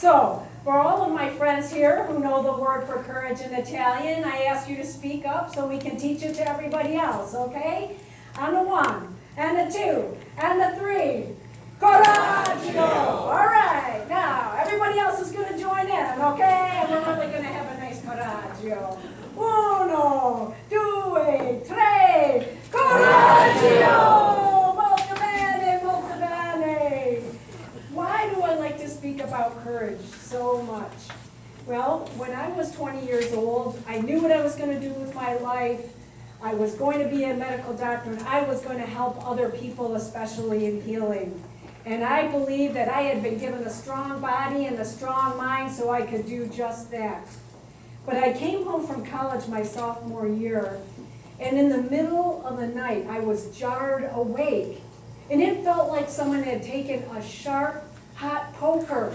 So, for all of my friends here who know the word for courage in Italian, I ask you to speak up so we can teach it to everybody else, okay? On a 1, and a 2, and a 3. Coraggio! All right, now everybody else is going to join in, okay? And we're really going to have a nice coraggio. 1, 2, 3. Coraggio! Molto bene, molto bene. Why do I like to speak about courage so much? Well, when I was 20 years old, I knew what I was going to do with my life. I was going to be a medical doctor, and I was going to help other people, especially in healing. And I believed that I had been given a strong body and a strong mind so I could do just that. But I came home from college my sophomore year, and in the middle of the night, I was jarred awake. And it felt like someone had taken a sharp, hot poker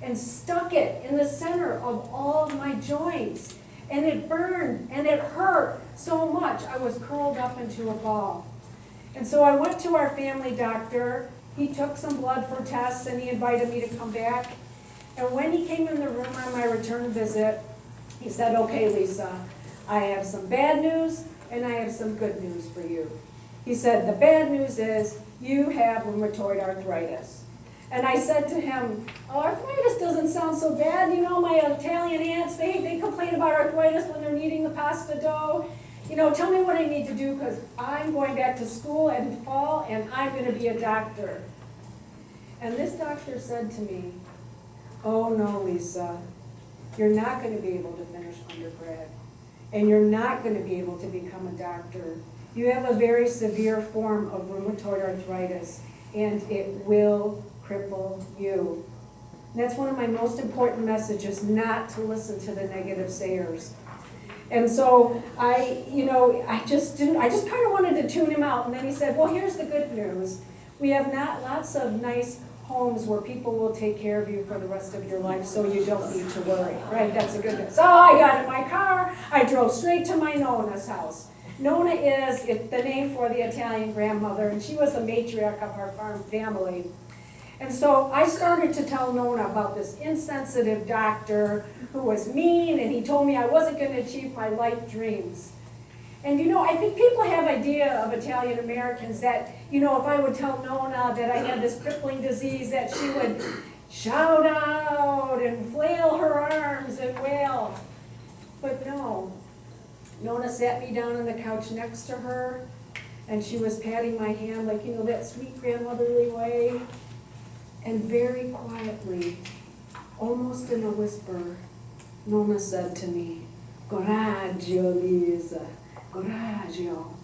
and stuck it in the center of all of my joints. And it burned, and it hurt so much, I was curled up into a ball. And so I went to our family doctor. He took some blood for tests, and he invited me to come back. And when he came in the room on my return visit, he said, "Okay, Lisa, I have some bad news, and I have some good news for you." He said, "The bad news is you have rheumatoid arthritis." And I said to him, "Oh, arthritis doesn't sound so bad. You know, my Italian aunts, they complain about arthritis when they're kneading the pasta dough. You know, tell me what I need to do because I'm going back to school in fall and I'm going to be a doctor." And this doctor said to me, "Oh no, Lisa, you're not going to be able to finish undergrad and you're not going to be able to become a doctor. You have a very severe form of rheumatoid arthritis and it will cripple you." And that's one of my most important messages, not to listen to the negative sayers. And so I just kind of wanted to tune him out. And then he said, "Well, here's the good news. We have lots of nice homes where people will take care of you for the rest of your life, so you don't need to worry." Right? That's a good news. So I got in my car. I drove straight to my Nona's house. Nona is the name for the Italian grandmother, and she was the matriarch of our farm family. And so I started to tell Nona about this insensitive doctor who was mean, and he told me I wasn't going to achieve my life dreams. And I think people have idea of Italian Americans that, if I would tell Nona that I had this crippling disease, that she would shout out and flail her arms and wail. But no. Nona sat me down on the couch next to her, and she was patting my hand like, that sweet grandmotherly way. And very quietly, almost in a whisper, Nona said to me, "Coraggio, Lisa, coraggio."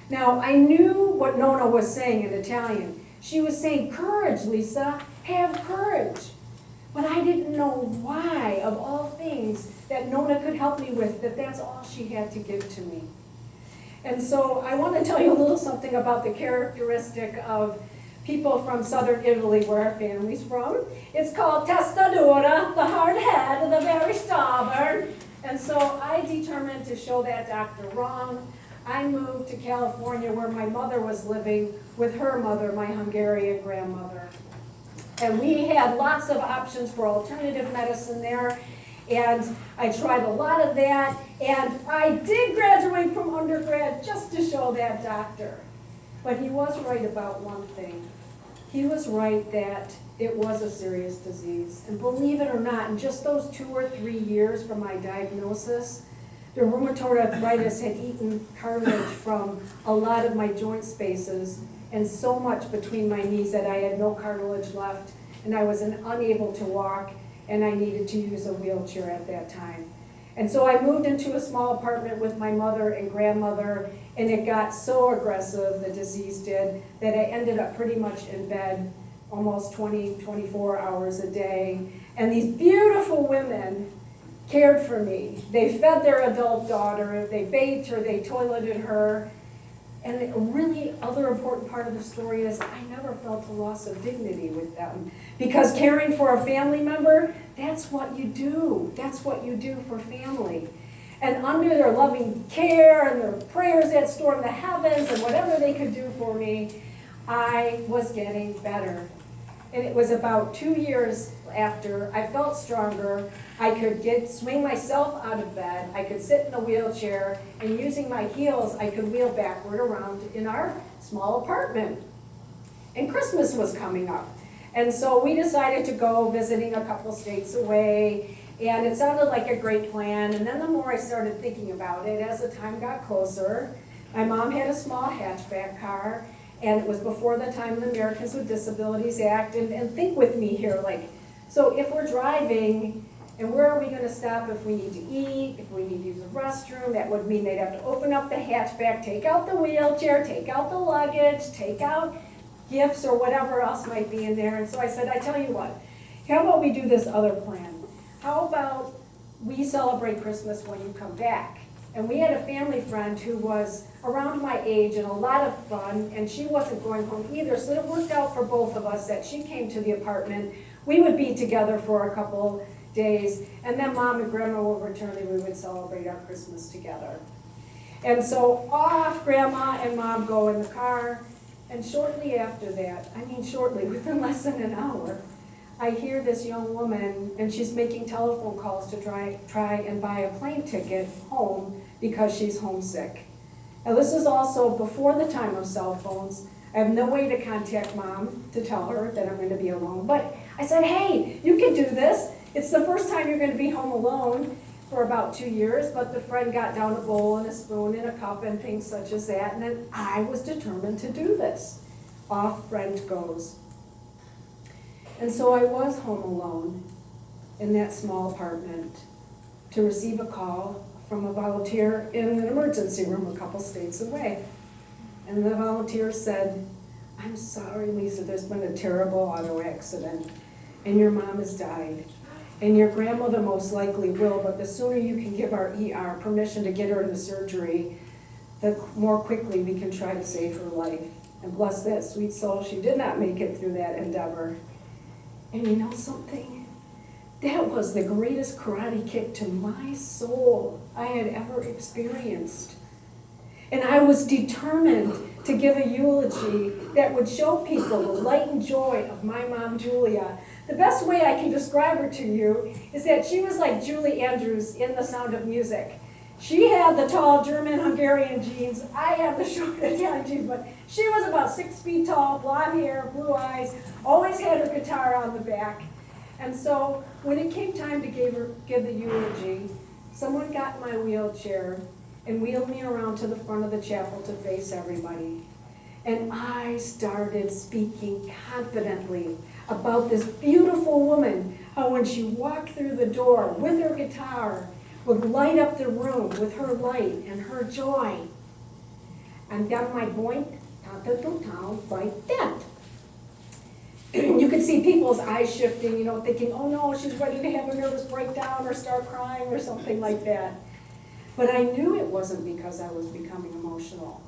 Now, I knew what Nona was saying in Italian. She was saying, "Courage, Lisa, have courage." But I didn't know why, of all things, that Nona could help me with, that's all she had to give to me. And so I want to tell you a little something about the characteristic of people from southern Italy, where our family's from. It's called testa dura, the hard head, the very stubborn. And so I determined to show that doctor wrong. I moved to California where my mother was living with her mother, my Hungarian grandmother. And we had lots of options for alternative medicine there. And I tried a lot of that. And I did graduate from undergrad just to show that doctor. But he was right about one thing. He was right that it was a serious disease. And believe it or not, in just those 2 or 3 years from my diagnosis, the rheumatoid arthritis had eaten cartilage from a lot of my joint spaces and so much between my knees that I had no cartilage left, and I was unable to walk, and I needed to use a wheelchair at that time. And so I moved into a small apartment with my mother and grandmother, and it got so aggressive, the disease did, that I ended up pretty much in bed almost 24 hours a day. And these beautiful women cared for me. They fed their adult daughter, they bathed her, they toileted her. And a really other important part of the story is I never felt a loss of dignity with them. Because caring for a family member, that's what you do. That's what you do for family. And under their loving care and their prayers that stormed the heavens and whatever they could do for me, I was getting better. And it was about 2 years after I felt stronger. I could swing myself out of bed. I could sit in a wheelchair, and using my heels, I could wheel backward around in our small apartment. And Christmas was coming up. And so we decided to go visiting a couple states away, and it sounded like a great plan. And then the more I started thinking about it, as the time got closer, my mom had a small hatchback car, and it was before the time of the Americans with Disabilities Act. And think with me here, like, so if we're driving, and where are we gonna stop if we need to eat, if we need to use the restroom? That would mean they'd have to open up the hatchback, take out the wheelchair, take out the luggage, take out gifts or whatever else might be in there. And so I said, I tell you what, how about we do this other plan? How about we celebrate Christmas when you come back? And we had a family friend who was around my age and a lot of fun, and she wasn't going home either, so it worked out for both of us that she came to the apartment. We would be together for a couple days, and then Mom and Grandma would return and we would celebrate our Christmas together. And so off Grandma and Mom go in the car, and shortly after that, shortly, within less than an hour, I hear this young woman, and she's making telephone calls to try and buy a plane ticket home because she's homesick. Now this is also before the time of cell phones. I have no way to contact Mom to tell her that I'm going to be alone. But I said, hey, you can do this. It's the first time you're going to be home alone for about 2 years, but the friend got down a bowl and a spoon and a cup and things such as that, and then I was determined to do this. Off friend goes. And so I was home alone in that small apartment to receive a call from a volunteer in an emergency room a couple states away. And the volunteer said, I'm sorry, Lisa, there's been a terrible auto accident, and your mom has died. And your grandmother most likely will, but the sooner you can give our ER permission to get her into surgery, the more quickly we can try to save her life. And bless that sweet soul, she did not make it through that endeavor. And you know something? That was the greatest karate kick to my soul I had ever experienced. And I was determined to give a eulogy that would show people the light and joy of my mom, Julia. The best way I can describe her to you is that she was like Julie Andrews in The Sound of Music. She had the tall German-Hungarian jeans. I had the short Italian jeans, but she was about 6 feet tall, blonde hair, blue eyes, always had her guitar on the back. And so when it came time to give the eulogy, someone got in my wheelchair and wheeled me around to the front of the chapel to face everybody. And I started speaking confidently about this beautiful woman, how when she walked through the door with her guitar, would light up the room with her light and her joy. And then my point, like that. You could see people's eyes shifting, thinking, oh no, she's ready to have a nervous breakdown or start crying or something like that. But I knew it wasn't because I was becoming emotional.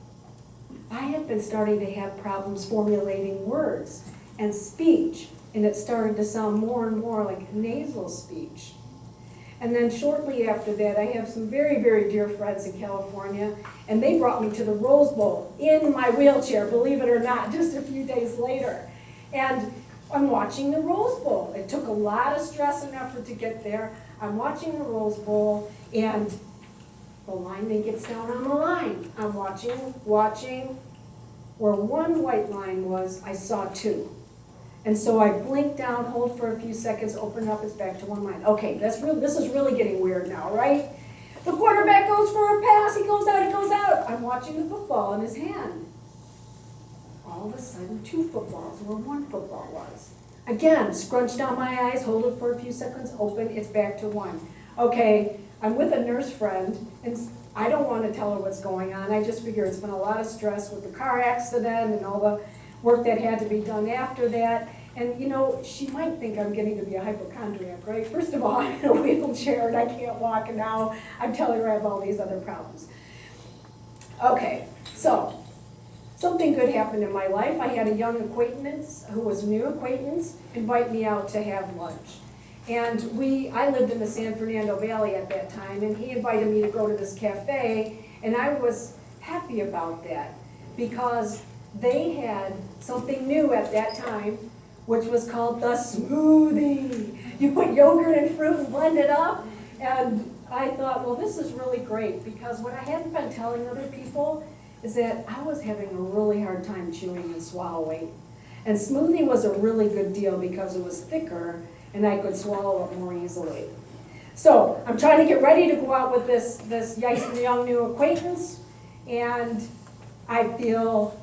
I had been starting to have problems formulating words and speech, and it started to sound more and more like nasal speech. And then shortly after that, I have some very, very dear friends in California, and they brought me to the Rose Bowl in my wheelchair, believe it or not, just a few days later. And I'm watching the Rose Bowl. It took a lot of stress and effort to get there. I'm watching the Rose Bowl, and the lineman gets down on the line. I'm watching. Where one white line was, I saw two. And so I blinked down, hold for a few seconds, open up, it's back to one line. Okay, this is really getting weird now, right? The quarterback goes for a pass, he goes out. I'm watching the football in his hand. All of a sudden, 2 footballs where 1 football was. Again, scrunch down my eyes, hold it for a few seconds, open, it's back to 1. Okay, I'm with a nurse friend, and I don't want to tell her what's going on. I just figure it's been a lot of stress with the car accident and all the work that had to be done after that. And she might think I'm getting to be a hypochondriac, right? First of all, I'm in a wheelchair and I can't walk, and now I'm telling her I have all these other problems. Okay, so something good happened in my life. I had a young acquaintance, who was a new acquaintance, invite me out to have lunch. And I lived in the San Fernando Valley at that time, and he invited me to go to this cafe, and I was happy about that because they had something new at that time, which was called the smoothie. You put yogurt and fruit and blend it up, and I thought, well, this is really great, because what I hadn't been telling other people is that I was having a really hard time chewing and swallowing. And smoothie was a really good deal because it was thicker and I could swallow it more easily. So I'm trying to get ready to go out with this young new acquaintance, and I feel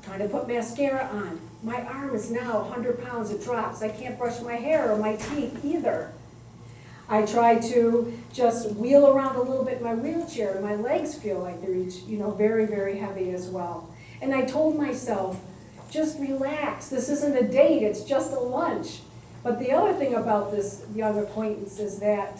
trying to put mascara on. My arm is now 100 pounds, it drops. I can't brush my hair or my teeth either. I try to just wheel around a little bit in my wheelchair, and my legs feel like they're each, very, very heavy as well. And I told myself, just relax. This isn't a date, it's just a lunch. But the other thing about this young acquaintance is that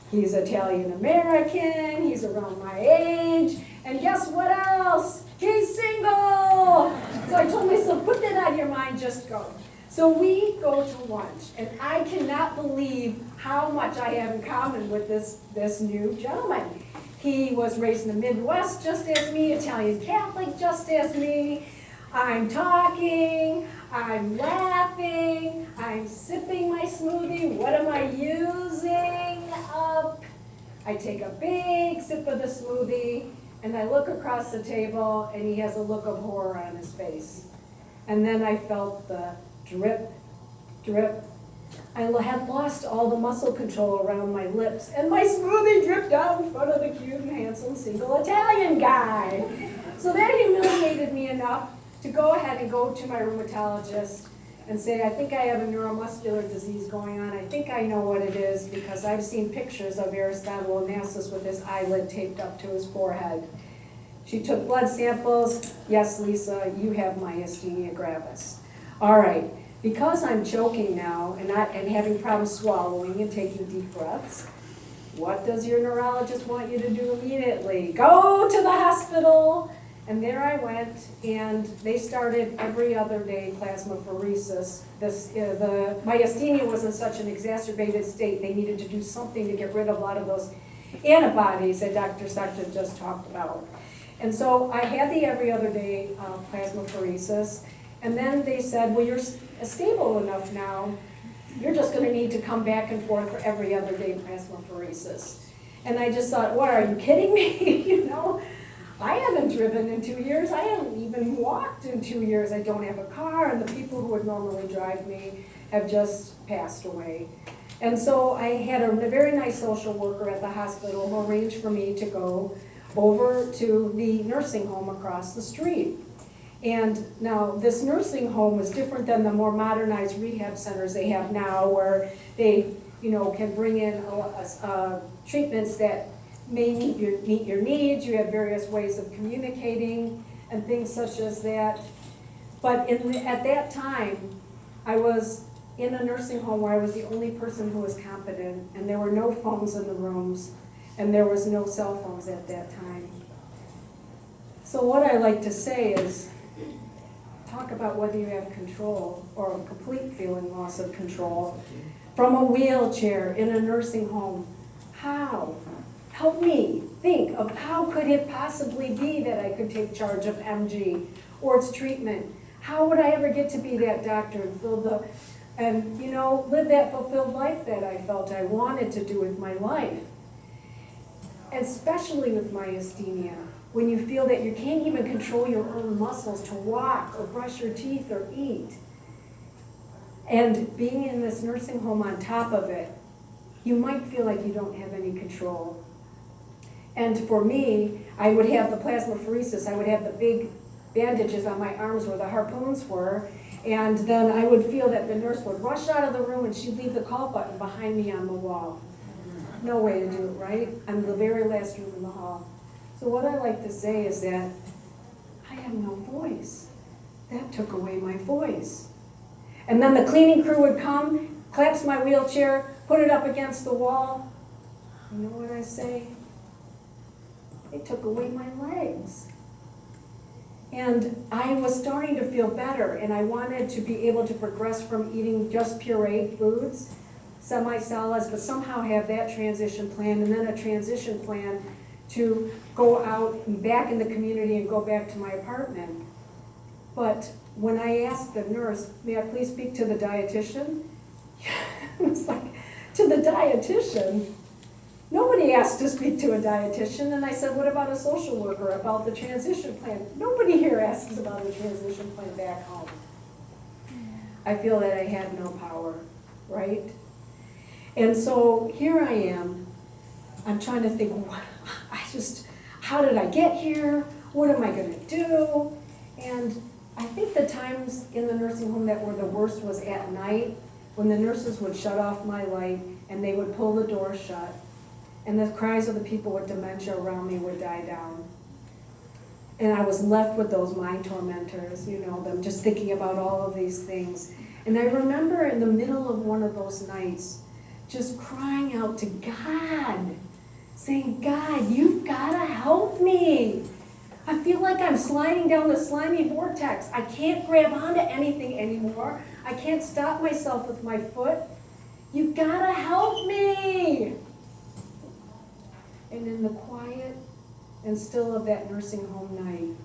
he's Italian American, he's around my age, and guess what else? He's single! So I told myself, put that out of your mind, just go. So we go to lunch, and I cannot believe how much I have in common with this new gentleman. He was raised in the Midwest just as me, Italian Catholic just as me. I'm talking, I'm laughing, I'm sipping my smoothie. What am I using up? I take a big sip of the smoothie, and I look across the table, and he has a look of horror on his face. And then I felt the drip, drip. I had lost all the muscle control around my lips, and my smoothie dripped out in front of the cute and handsome single Italian guy. So that humiliated me enough to go ahead and go to my rheumatologist and say, I think I have a neuromuscular disease going on. I think I know what it is, because I've seen pictures of Aristotle Onassis with his eyelid taped up to his forehead. She took blood samples. Yes, Lisa, you have Myasthenia gravis. All right, because I'm choking now and having problems swallowing and taking deep breaths, what does your neurologist want you to do immediately? Go to the hospital. And there I went, and they started every other day plasmapheresis. The myasthenia was in such an exacerbated state, they needed to do something to get rid of a lot of those antibodies that Dr. Sutton just talked about. And so I had the every other day plasmapheresis, and then they said, well, you're stable enough now, you're just going to need to come back and forth for every other day plasmapheresis. And I just thought, what, are you kidding me? I haven't driven in 2 years. I haven't even walked in 2 years. I don't have a car, and the people who would normally drive me have just passed away. And so I had a very nice social worker at the hospital who arranged for me to go over to the nursing home across the street. And now this nursing home was different than the more modernized rehab centers they have now, where they can bring in treatments that may meet your needs. You have various ways of communicating and things such as that. But at that time, I was in a nursing home where I was the only person who was competent, and there were no phones in the rooms, and there was no cell phones at that time. So what I like to say is, talk about whether you have control or a complete feeling loss of control. From a wheelchair in a nursing home, how? Help me think of how could it possibly be that I could take charge of MG or its treatment? How would I ever get to be that doctor and live that fulfilled life that I felt I wanted to do with my life? Especially with myasthenia, when you feel that you can't even control your own muscles to walk or brush your teeth or eat. And being in this nursing home on top of it, you might feel like you don't have any control. And for me, I would have the plasmapheresis. I would have the big bandages on my arms where the harpoons were, and then I would feel that the nurse would rush out of the room and she'd leave the call button behind me on the wall. No way to do it, right? I'm the very last room in the hall. So what I like to say is that I have no voice. That took away my voice. And then the cleaning crew would come, clamps my wheelchair, put it up against the wall. You know what I say? They took away my legs. And I was starting to feel better, and I wanted to be able to progress from eating just pureed foods, semi-solids, but somehow have that transition plan, and then a transition plan to go out and back in the community and go back to my apartment. But when I asked the nurse, may I please speak to the dietitian? It was like, to the dietitian? Nobody asked to speak to a dietitian, and I said, what about a social worker, about the transition plan? Nobody here asks about a transition plan back home. I feel that I had no power, right? And so here I am, I'm trying to think, how did I get here? What am I gonna do? And I think the times in the nursing home that were the worst was at night, when the nurses would shut off my light and they would pull the door shut, and the cries of the people with dementia around me would die down. And I was left with those mind tormentors, them just thinking about all of these things. And I remember in the middle of one of those nights, just crying out to God, saying, God, you've gotta help me. I feel like I'm sliding down the slimy vortex. I can't grab onto anything anymore. I can't stop myself with my foot. You gotta help me. And in the quiet and still of that nursing home night,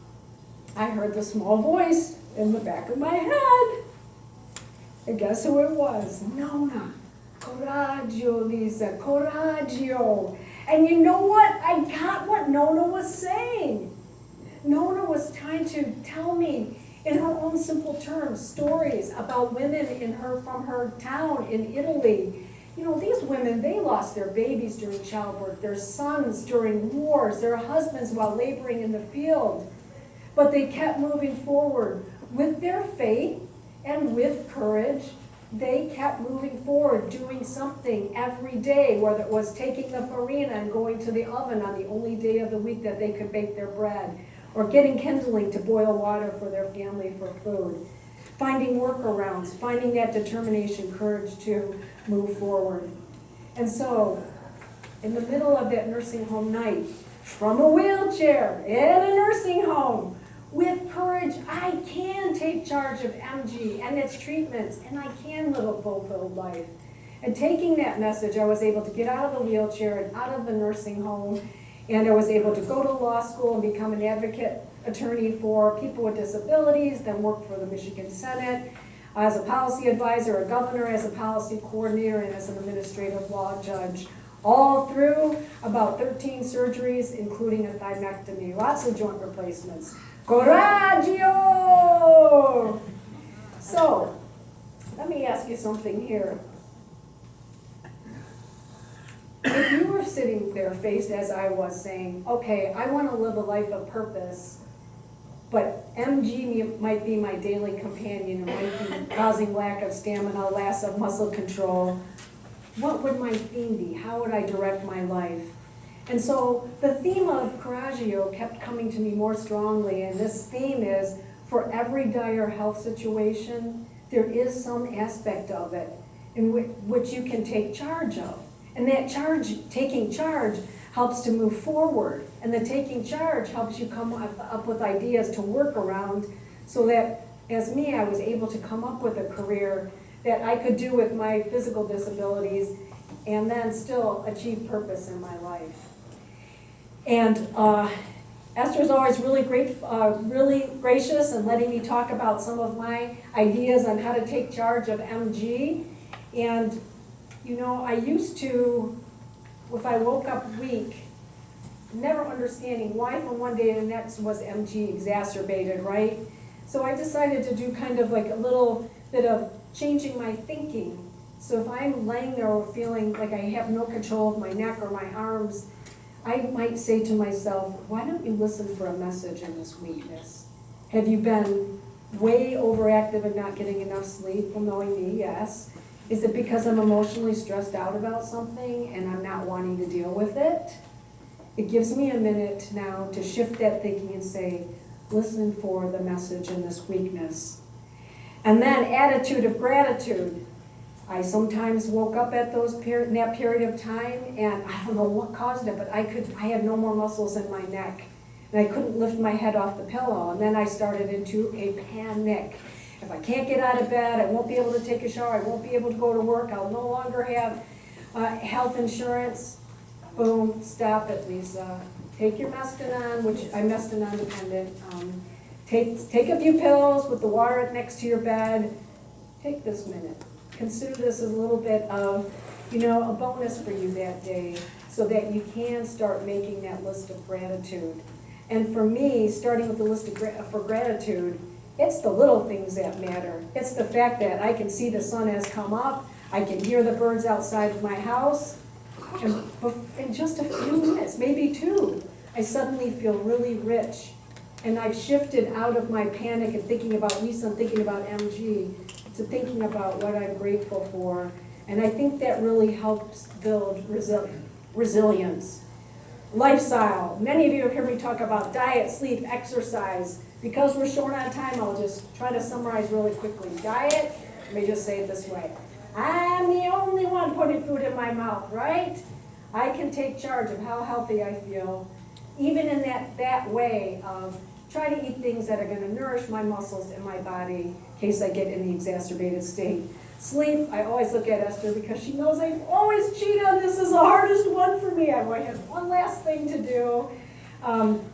I heard the small voice in the back of my head. And guess who it was? Nona. Corragio, Lisa, Corragio. And you know what? I got what Nona was saying. Nona was trying to tell me in her own simple terms stories about women from her town in Italy. These women, they lost their babies during childbirth, their sons during wars, their husbands while laboring in the field. But they kept moving forward with their faith and with courage. They kept moving forward, doing something every day, whether it was taking the farina and going to the oven on the only day of the week that they could bake their bread, or getting kindling to boil water for their family for food, finding workarounds, finding that determination, courage to move forward. And so, in the middle of that nursing home night, from a wheelchair, in a nursing home, with courage, I can take charge of MG and its treatments, and I can live a fulfilled life. And taking that message, I was able to get out of the wheelchair and out of the nursing home, and I was able to go to law school and become an advocate attorney for people with disabilities, then work for the Michigan Senate as a policy advisor, a governor, as a policy coordinator, and as an administrative law judge. All through about 13 surgeries, including a thymectomy, lots of joint replacements. Corragio! So, let me ask you something here. If you were sitting there faced as I was saying, okay, I want to live a life of purpose, but MG might be my daily companion, it might be causing lack of stamina, loss of muscle control, what would my theme be? How would I direct my life? And so the theme of Corragio kept coming to me more strongly, and this theme is, for every dire health situation, there is some aspect of it in which you can take charge of. And that taking charge helps to move forward. And the taking charge helps you come up with ideas to work around, so that, as me, I was able to come up with a career that I could do with my physical disabilities and then still achieve purpose in my life. And Esther's always really gracious in letting me talk about some of my ideas on how to take charge of MG. And I used to, if I woke up weak, never understanding why from one day to the next was MG exacerbated, right? So I decided to do kind of like a little bit of changing my thinking. So if I'm laying there or feeling like I have no control of my neck or my arms, I might say to myself, why don't you listen for a message in this weakness? Have you been way overactive and not getting enough sleep? Well, knowing me, yes. Is it because I'm emotionally stressed out about something and I'm not wanting to deal with it? It gives me a minute now to shift that thinking and say, listen for the message in this weakness. And then attitude of gratitude. I sometimes woke up at in that period of time, and I don't know what caused it, but I had no more muscles in my neck, and I couldn't lift my head off the pillow. And then I started into a panic. If I can't get out of bed, I won't be able to take a shower, I won't be able to go to work, I'll no longer have health insurance. Boom, stop it, Lisa. Take your Mestinon, which I'm Mestinon dependent. Take a few pills with the water next to your bed. Take this minute. Consider this as a little bit of, a bonus for you that day so that you can start making that list of gratitude. And for me, starting with the list for gratitude, it's the little things that matter. It's the fact that I can see the sun has come up, I can hear the birds outside of my house, and in just a few minutes, maybe 2, I suddenly feel really rich. And I've shifted out of my panic and thinking about Lisa and thinking about MG to thinking about what I'm grateful for. And I think that really helps build resilience. Lifestyle. Many of you have heard me talk about diet, sleep, exercise. Because we're short on time, I'll just try to summarize really quickly. Diet, let me just say it this way. I'm the only one putting food in my mouth, right? I can take charge of how healthy I feel, even in that way of try to eat things that are going to nourish my muscles and my body in case I get in the exacerbated state. Sleep, I always look at Esther because she knows I always cheat on this. Is the hardest one for me. I have one last thing to do.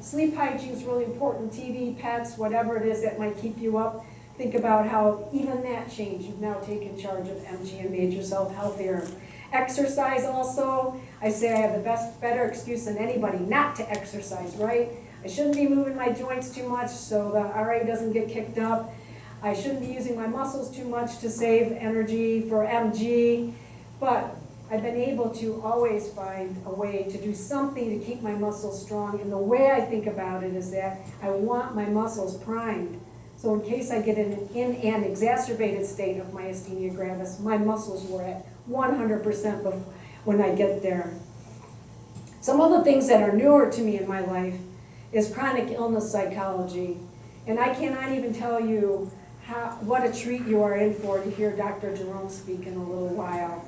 Sleep hygiene is really important. TV, pets, whatever it is that might keep you up. Think about how even that change, you've now taken charge of MG and made yourself healthier. Exercise also, I say I have the better excuse than anybody not to exercise, right? I shouldn't be moving my joints too much so the RA doesn't get kicked up. I shouldn't be using my muscles too much to save energy for MG, but I've been able to always find a way to do something to keep my muscles strong. And the way I think about it is that I want my muscles primed. So in case I get in an exacerbated state of myasthenia gravis, my muscles were at 100% when I get there. Some of the things that are newer to me in my life is chronic illness psychology. And I cannot even tell you what a treat you are in for to hear Dr. Jerome speak in a little while.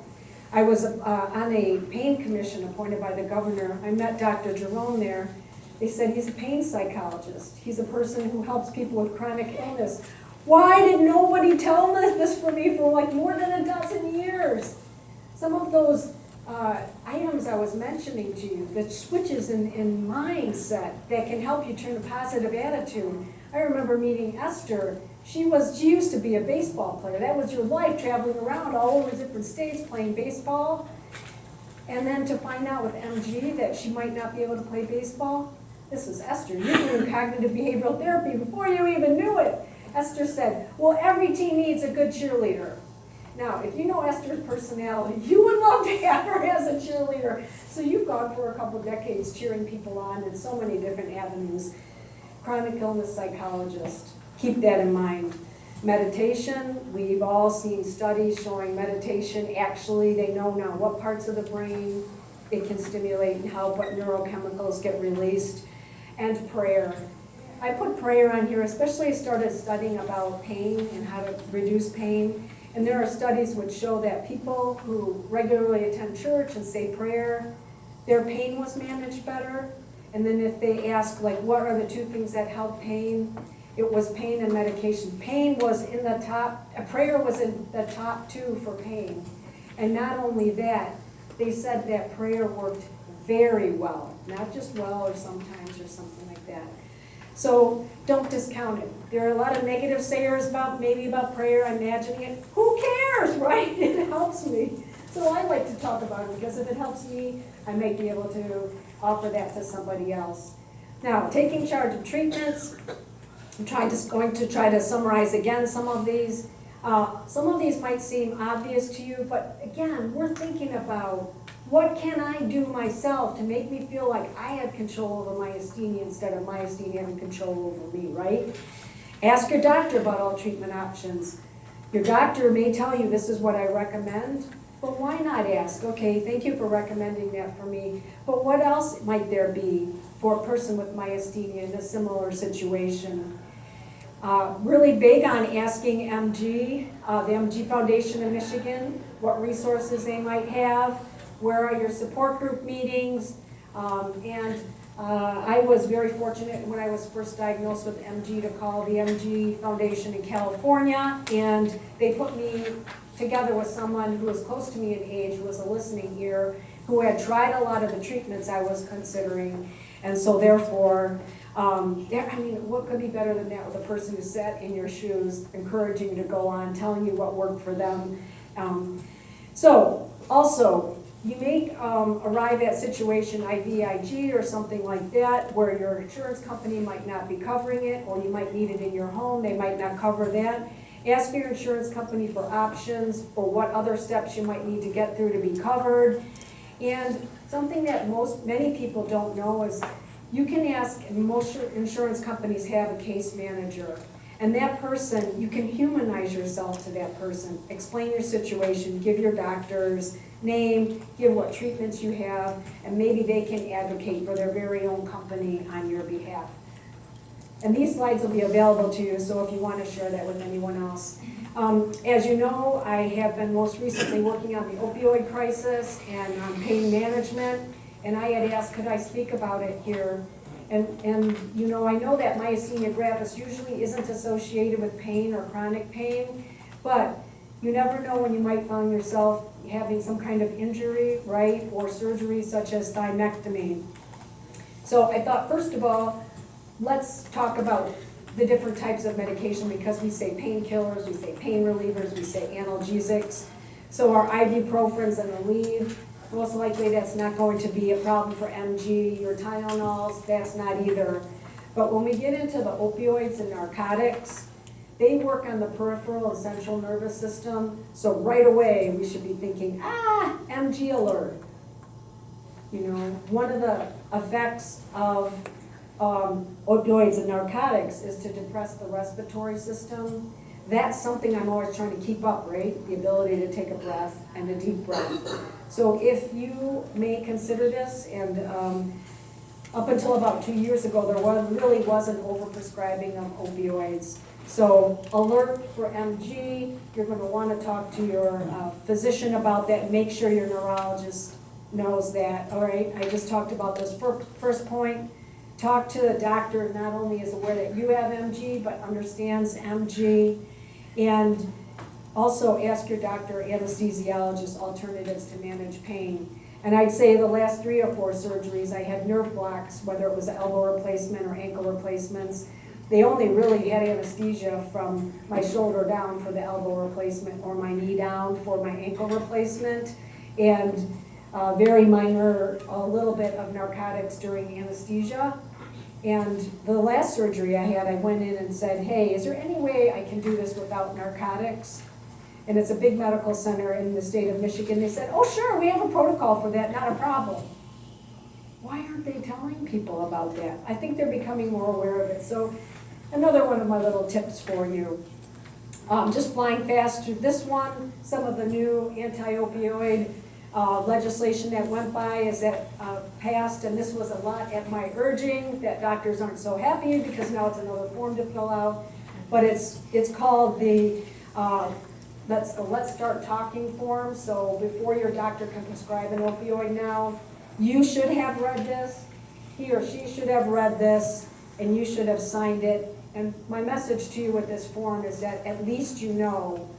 I was on a pain commission appointed by the governor. I met Dr. Jerome there. They said he's a pain psychologist. He's a person who helps people with chronic illness. Why did nobody tell this for me for like more than a dozen years? Some of those items I was mentioning to you, the switches in mindset that can help you turn a positive attitude. I remember meeting Esther. She used to be a baseball player. That was your life, traveling around all over different states playing baseball. And then to find out with MG that she might not be able to play baseball. This is Esther. You were in cognitive behavioral therapy before you even knew it. Esther said, well, every team needs a good cheerleader. Now, if you know Esther's personality, you would love to have her as a cheerleader. So you've gone for a couple decades cheering people on in so many different avenues. Chronic illness psychologist. Keep that in mind. Meditation, we've all seen studies showing meditation. Actually, they know now what parts of the brain it can stimulate and help, what neurochemicals get released. And prayer. I put prayer on here, especially I started studying about pain and how to reduce pain. And there are studies which show that people who regularly attend church and say prayer, their pain was managed better. And then if they ask, like, what are the 2 things that help pain? It was pain and medication. Pain was in the top, prayer was in the top 2 for pain. And not only that, they said that prayer worked very well, not just well or sometimes or something like that. So don't discount it. There are a lot of negative sayers about prayer, imagining it. Who cares, right? It helps me. So I like to talk about it because if it helps me, I might be able to offer that to somebody else. Now, taking charge of treatments. I'm going to try to summarize again some of these. Some of these might seem obvious to you, but again, we're thinking about what can I do myself to make me feel like I have control over myasthenia instead of myasthenia having control over me, right? Ask your doctor about all treatment options. Your doctor may tell you this is what I recommend, but why not ask, okay, thank you for recommending that for me, but what else might there be for a person with myasthenia in a similar situation? Really big on asking MG, the MG Foundation in Michigan, what resources they might have, where are your support group meetings, I was very fortunate when I was first diagnosed with MG to call the MG Foundation in California, and they put me together with someone who was close to me in age, who was a listening ear, who had tried a lot of the treatments I was considering, and so therefore I mean, what could be better than that with a person who sat in your shoes, encouraging you to go on, telling you what worked for them. So, also, you may arrive at situation IVIG or something like that where your insurance company might not be covering it, or you might need it in your home, they might not cover that. Ask your insurance company for options or what other steps you might need to get through to be covered. And something that many people don't know is you can ask, most insurance companies have a case manager. And that person, you can humanize yourself to that person. Explain your situation, give your doctor's name, give what treatments you have, and maybe they can advocate for their very own company on your behalf. And these slides will be available to you, so if you want to share that with anyone else. As you know, I have been most recently working on the opioid crisis and on pain management, and I had asked, could I speak about it here? And you know, I know that myasthenia gravis usually isn't associated with pain or chronic pain, but you never know when you might find yourself having some kind of injury, right, or surgery such as thymectomy. So I thought, first of all, let's talk about the different types of medication, because we say painkillers, we say pain relievers, we say analgesics. So our ibuprofens and Aleve, most likely that's not going to be a problem for MG. Your Tylenols, that's not either. But when we get into the opioids and narcotics, they work on the peripheral and central nervous system. So right away we should be thinking, MG alert. You know, one of the effects of opioids and narcotics is to depress the respiratory system. That's something I'm always trying to keep up, right? The ability to take a breath and a deep breath. So if you may consider this, and up until about 2 years ago, there really wasn't overprescribing of opioids. So alert for MG, you're going to want to talk to your physician about that. Make sure your neurologist knows that, all right? I just talked about this first point. Talk to the doctor, not only is aware that you have MG, but understands MG. And also ask your doctor, anesthesiologist, alternatives to manage pain. And I'd say the last 3 or 4 surgeries, I had nerve blocks, whether it was elbow replacement or ankle replacements. They only really had anesthesia from my shoulder down for the elbow replacement, or my knee down for my ankle replacement. And very minor, a little bit of narcotics during anesthesia. And the last surgery I had, I went in and said, hey, is there any way I can do this without narcotics? And it's a big medical center in the state of Michigan. They said, oh sure, we have a protocol for that, not a problem. Why aren't they telling people about that? I think they're becoming more aware of it. So another one of my little tips for you. Just flying fast through this one, some of the new anti-opioid legislation that went by is that passed, and this was a lot at my urging, that doctors aren't so happy because now it's another form to fill out. But it's called the Let's Start Talking form. So before your doctor can prescribe an opioid now, you should have read this, he or she should have read this, and you should have signed it. And my message to you with this form is that at least you know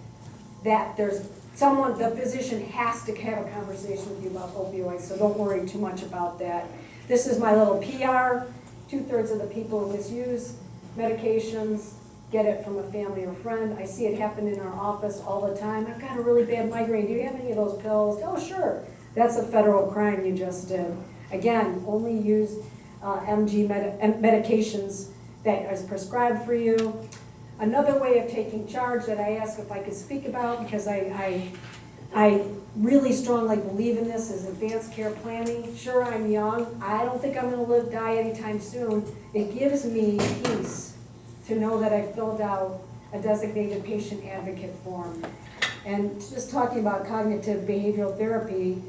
that there's someone, the physician has to have a conversation with you about opioids, so don't worry too much about that. This is my little PR. 2/3 of the people who misuse medications get it from a family or friend. I see it happen in our office all the time. I've got a really bad migraine. Do you have any of those pills? Oh, sure. That's a federal crime you just did. Again, only use MG medications that is prescribed for you. Another way of taking charge that I asked if I could speak about, because I really strongly believe in this, is advanced care planning. Sure, I'm young. I don't think I'm going to die anytime soon. It gives me peace to know that I filled out a designated patient advocate form. And just talking about cognitive behavioral therapy,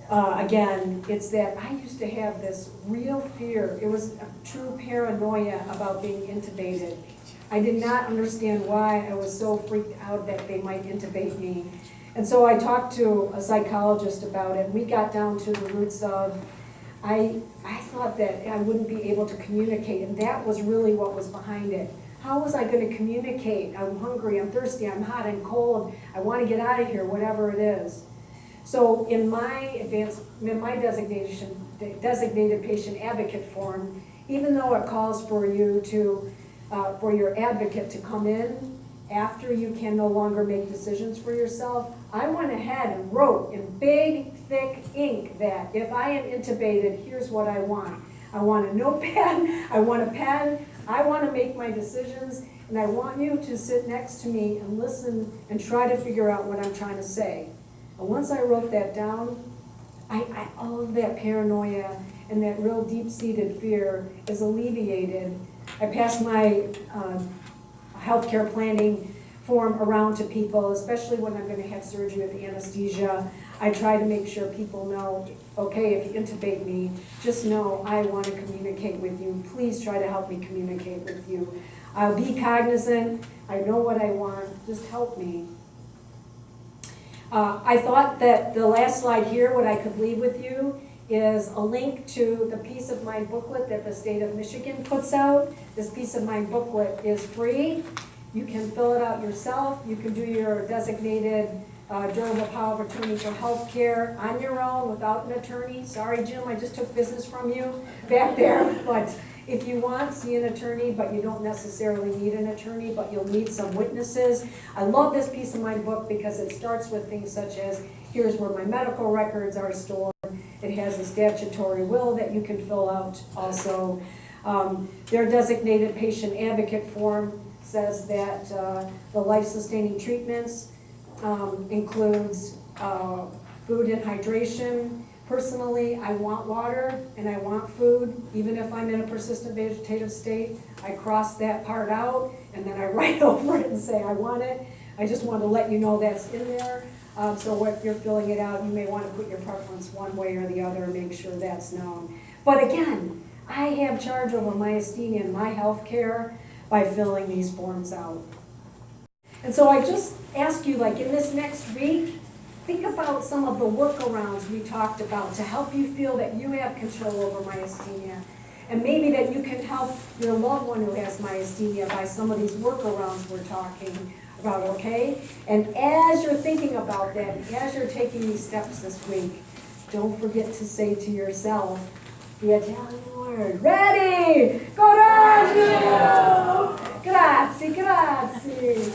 again, it's that I used to have this real fear. It was a true paranoia about being intubated. I did not understand why I was so freaked out that they might intubate me. And so I talked to a psychologist about it, and we got down to the roots of, I thought that I wouldn't be able to communicate, and that was really what was behind it. How was I going to communicate? I'm hungry, I'm thirsty, I'm hot, I'm cold, I want to get out of here, whatever it is. So in my designated patient advocate form, even though it calls for you to, for your advocate to come in after you can no longer make decisions for yourself, I went ahead and wrote in big, thick ink that if I am intubated, here's what I want. I want a notepad, I want a pen, I want to make my decisions, and I want you to sit next to me and listen and try to figure out what I'm trying to say. And once I wrote that down, all of that paranoia and that real deep-seated fear is alleviated. I passed my healthcare planning form around to people, especially when I'm going to have surgery with anesthesia. I try to make sure people know, okay, if you intubate me, just know I want to communicate with you. Please try to help me communicate with you. I'll be cognizant. I know what I want. Just help me. I thought that the last slide here, what I could leave with you, is a link to the Peace of Mind booklet that the state of Michigan puts out. This Peace of Mind booklet is free. You can fill it out yourself. You can do your designated durable power of attorney for health care on your own without an attorney. Sorry, Jim, I just took business from you back there. But if you want, see an attorney, but you don't necessarily need an attorney, but you'll need some witnesses. I love this Peace of Mind book because it starts with things such as, here's where my medical records are stored. It has a statutory will that you can fill out also. Their designated patient advocate form says that the life-sustaining treatments includes food and hydration. Personally, I want water and I want food, even if I'm in a persistent vegetative state. I cross that part out and then I write over it and say I want it. I just want to let you know that's in there. So if you're filling it out, you may want to put your preference one way or the other and make sure that's known. But again, I have charge over myasthenia and my health care by filling these forms out. And so I just ask you, like in this next week, think about some of the workarounds we talked about to help you feel that you have control over myasthenia. And maybe that you can help your loved one who has myasthenia by some of these workarounds we're talking about, okay? And as you're thinking about that, as you're taking these steps this week, don't forget to say to yourself the Italian word. Ready? Corragio! Grazie, grazie.